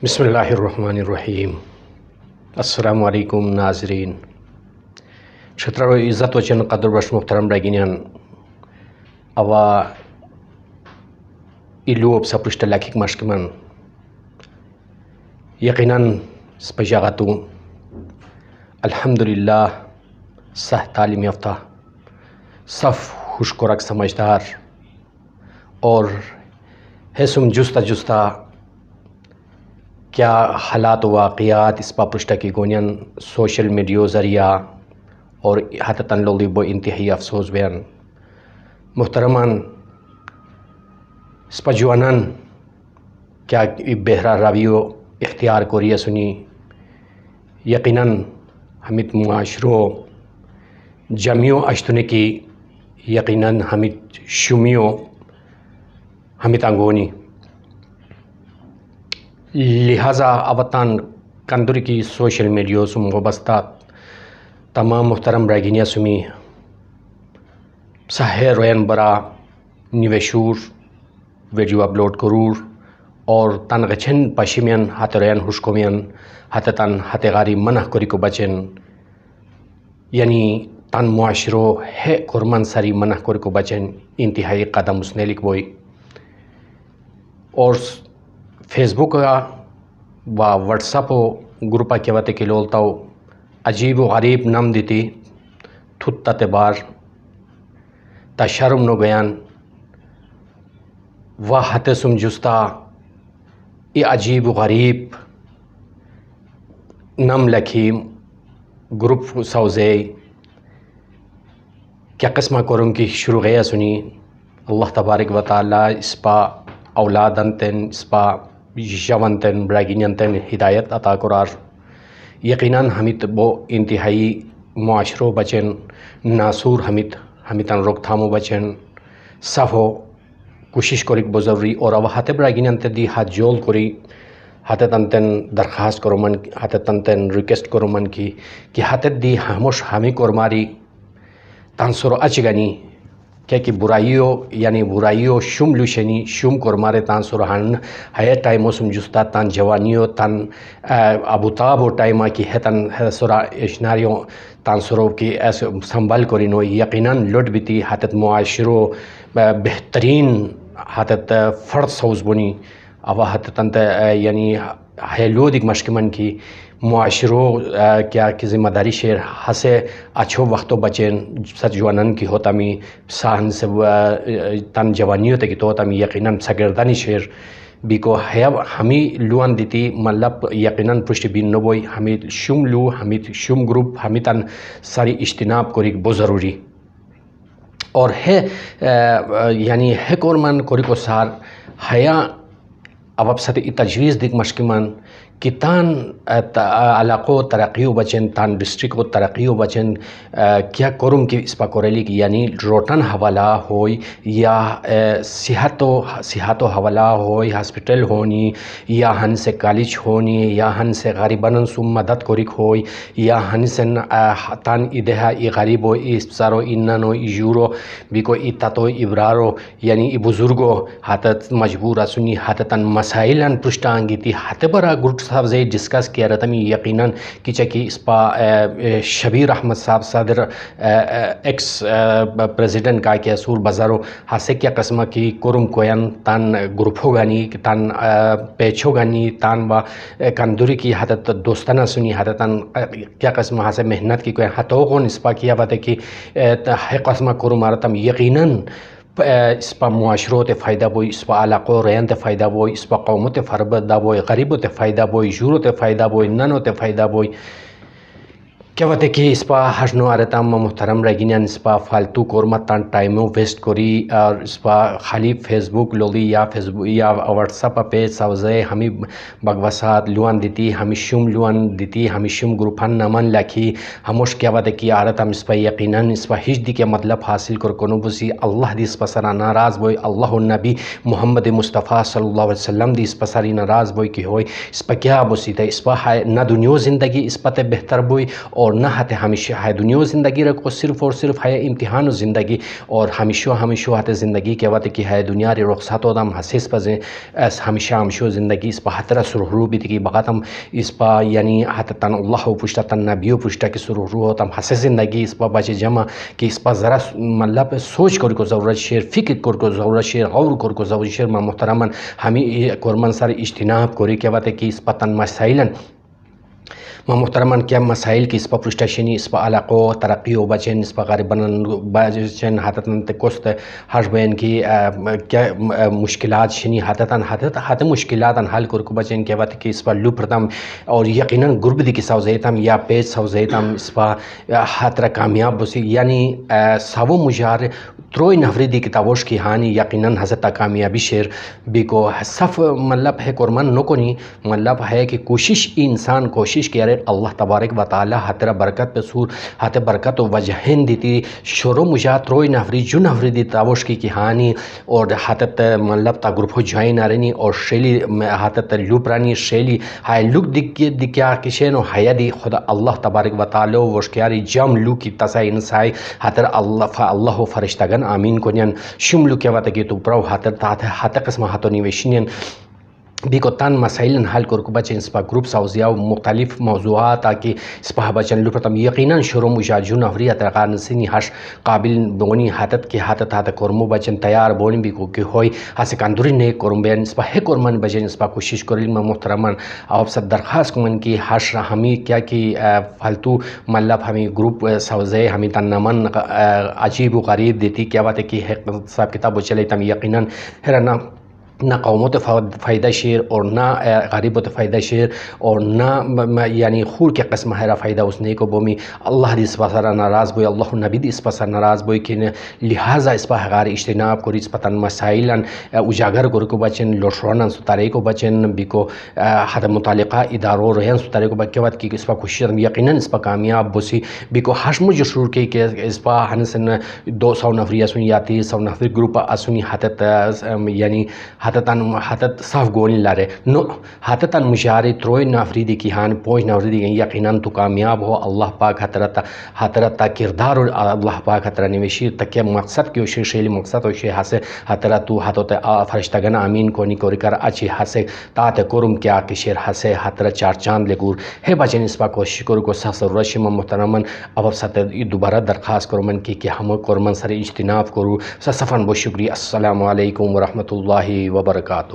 بسم اللہ الرحمن الرحیم۔ السلام علیکم ناظرین۔ چھتر و عزت وچن قدر بش محترم رگینین اوا ایلوب سپرشت لکھک مشکمن یقیناً سپجاغتو الحمدللہ سہ تعلیم یافتہ صف خوشکورک سمجھدار اور حسم جستہ کیا حالات و واقعات اس پا پرشتہ کی گونین سوشل میڈیا ذریعہ اور حتتاً لولی بو انتہائی افسوس بیان محترمان اس پا جوانان کیا بہرہ رویو اختیار کوریہ سنی یقیناً ہمت معاشرو جمعیو اشتنے کی یقیناً ہمت شمیو ہمت انگونی لہذا اوطان کندر کی سوشل میڈیا سم وابستہ تمام محترم رگینیا سمی سہ روین برا نیوشور ویڈیو اپلوڈ کرور اور تن گچھن پشمین ہت روین حشکومین ہت تن ہت غاری منح کری کو بچن یعنی تن معاشرو ہے کرمن سری منح کری کو بچن انتہائی قدم اسنیلک بوئی اور فیس بک و واٹس اپ گروپا کے وقت کے لولتاو عجیب و غریب نام دیتی تھت تبار تا شرم نو بیان و حتسم جستا ای عجیب و غریب نام لکھی گروپ سوزے کیا قسمہ کرم کی شروع گیا سنی اللہ تبارک و تعالی اس پا اولادن تن اس پا جوان تن براگینین تن ہدایت عطا قرار یقیناً ہمت بو انتہائی معاشرو بچن ناسور ہمتاً روک تھامو بچن صفو کوشش کرک بزرری اور او ہت براگینین تن دی ہاتھ جول کری ہت تن درخواست کرو من ہت تن ریکویسٹ کرو من کی کہ ہت دی ہموش ہمیں کرماری تانسرو اچ گنی کہ برائیو یعنی برائیو شم لوشنی شم کرمارے تان سرحان ہے ٹائمو سم جستا تان جوانیو تان ابوتابو ٹائما کی ہے تان سرا اشناریو تان سرو کی ایسے سنبھال کرینو یقیناً لٹ بیتی حتت معاشرو بہترین حتت فرد سوز بنی او حتت یعنی ہیلو دیکھ مشکمن کی معاشرو کیا کہ ذمہ داری شیر ہسے اچھو وقتو بچین سچ جوانن کی ہوتا می ساہن سے تن جوانیو تے کی تو ہوتا می یقیناً سگردانی شیر بیکو ہمیں لوان دیتی مطلب یقیناً پشت بین نبوئی ہمیں شم لو ہمیں شم گروپ ہمیں تن ساری اجتناب کوری بو ضروری اور ہے یعنی ہے کورمن کوری کو سار حیا اب سطح تجویز دیکھ مشکمان کہ تان علاقو ترقیو بچن تان ڈسٹرکو ترقیو بچن کیا کرم کی اس پا کوریلی کی یعنی روٹن حوالہ ہوئی یا صحتو حوالہ ہوئی ہسپیٹل ہونی یا ہن سے کالج ہونی یا ہن سے غریبان سم مدد کرک ہوئی یا ہن سے تان ادہا ای غریبو ای سارو اننو ای یورو بیکو ای تاتو ابرارو یعنی ای بزرگو حتت مجبور سنی حتتاً مسائلن پرشتانگی تی حت برا گروپ صاحب زی ڈسکس کیا رہتا میں یقیناً کہ چکی اس پا شبیر احمد صاحب صدر ایکس پریزیڈنٹ کا کیا سور بزارو ہاسے کیا قسمہ کی کرم کوین تان گروپ ہو گانی تان پیچ ہو گانی تان با کندوری کی حتت دوستانہ سنی حتتاً کیا قسمہ ہاسے محنت کی کوئی حتو کون اس پا کیا بات ہے کہ ہے قسمہ کرم آرہتا میں یقیناً اس پا معاشرو تے فائدہ بوئی اس پا علاقو ریان تے فائدہ بوئی اس پا قومو تے فربدہ بوئی غریبو تے فائدہ بوئی جورو تے فائدہ بوئی ننو تے فائدہ بوئی کیا بات ہے کہ اس پا ہشنو آرہتا محترم رگینیان اس پا فالتو کورمت تان ٹائمو ویسٹ کری اور اس پا خالی فیس بک لولی یا واٹس اپ پہ سوزے ہمیں بگوسات لوان دیتی ہمیں شم لوان دیتی ہمیں شم گروپان نمان لکھی ہموش کیا بات ہے کہ آرہتا اس پا یقیناً اس پا ہج دی کے مطلب حاصل کرکنو بسی اللہ دی اس پا سرا ناراض بوئی اللہ النبی محمد مصطفیٰ صلی اللہ علیہ وسلم دی اس پا ساری ناراض بوئی کی ہوئی اس پا کیا بسی تے اس پا نہ دنیا زندگی اس پا تے بہتر بوئی اور اور نہ ہتے ہمیشہ ہے دنیا زندگی رکھو صرف اور صرف ہے امتحان و زندگی اور ہمیشہ ہتے زندگی کے وقت کی ہے دنیا ری رخصت و دم حسیس پزیں اس ہمیشہ زندگی اس پا حترہ سرحرو بھی تکی بغاتم اس پا یعنی حتتاً اللہ و پشتا تن نبیو پشتا کی سرحرو ہوتم حسی زندگی اس پا بچے جمع کہ اس پا ذرا مطلب سوچ کو ضرورت شیر فکر کو ضرورت شیر غور کو ضرورت شیر ما محترمن ہمیں قرمن سر اجتناب کوری کے وقت کی اس پتن مسائلن ما محترمان کیا مسائل کی اس پا پرشتشنی اس پا علاقو ترقی و بچن اس پا غریبان بچن حتتاً تکست ہر بین کی کیا مشکلات شنی حتتاً مشکلات حل کو بچن کے وقت کی اس پا لپرتم اور یقیناً گرب دی کی سوزیتم یا پیج سوزیتم اس پا حترہ کامیاب بسی یعنی ساو مجار تروئی نفری دی کتابوش کی ہانی یقیناً حضرت کامیابی شیر بیکو صف مطلب ہے قرمان نکنی مطلب ہے کہ کوشش انسان کوشش کیا اللہ تبارک و تعالی حترہ برکت پہ سور حت برکت و وجہن دیتی شروع مجات روئی نفری جو نفری دی تاوش کی کہانی اور حتت مطلب تا گروپ جائن آرنی اور شیلی حتت لوپرانی شیلی ہائی لوک دکیا کشین و حیا دی خدا اللہ تبارک و تعالی وشکیاری جام لو کی تسا انسائی حتر اللہ و فرشتگن آمین کنین شملو کیا واتکی تو پرو حتر قسم حتو نیوشنین بیکو تان مسائل حل کو بچن اس پا گروپ ساوزیا و مختلف موضوعات تاکہ اس پا بچن لپرتم یقیناً شروع مجاجون نفری اترقار نسینی ہش قابل بونی حتت کی حتت کرمو بچن تیار بونی بیکو کہ ہوئی ہس کاندوری نیک کرم بین اس پا ہے کرمن بچن اس پا کوشش کرلین میں محترمان آپ سب درخواست کرن کی ہش ہمیں کیا کہ فالتو مطلب ہمیں گروپ ساوزے ہمیں تنمن عجیب و غریب دیتی کیا بات ہے کہ حساب کتاب چلے تم یقیناً ہرنا نہ قومت فائدہ شیر اور نہ غریبت فائدہ شیر اور نہ یعنی خور کے قسم ہے فائدہ اس نے کو بومی اللہ دی اس پاسر ناراض بوئی اللہ نبی دی اس پاسر ناراض بوئی کہ لہٰذا اس پا غار اجتناب کری اس پتن مسائلن اجاگر کو بچن لوٹرونن ستارے کو بچن بیکو حد متعلقہ اداروں رہن ستارے کو بچے وقت کی اس پا کوشش یقیناً اس پا کامیاب بسی بیکو حشم جشور کے کہ اس پا ہنسن 200 نفری اسونی یا 300 نفری گروپ اسونی حتت یعنی حتت صاف گونی لارے نو حتتاً مشاری تروئی نفری دی کی ہان پوچھ نفری دی یقیناً تو کامیاب ہو اللہ پاک حترتا کردار اللہ پاک حترہ نوشیر تکیہ مقصد کیو شیلی مقصد و شی حسے حترہ تو حتوت فرشتگن آمین کونی کوری کر اچھی حسے تات کرم کیا کشیر حسے حترہ چار چاند لگور ہے بچن اس پا کوشش کرو کو سخصر رشم محترمن اب ست دوبارہ درخواست کرو من کی کہ ہم کرمن سر اجتناب کرو سفن بو شکریہ السلام علیکم ورحمۃ اللہ وبرکاتہ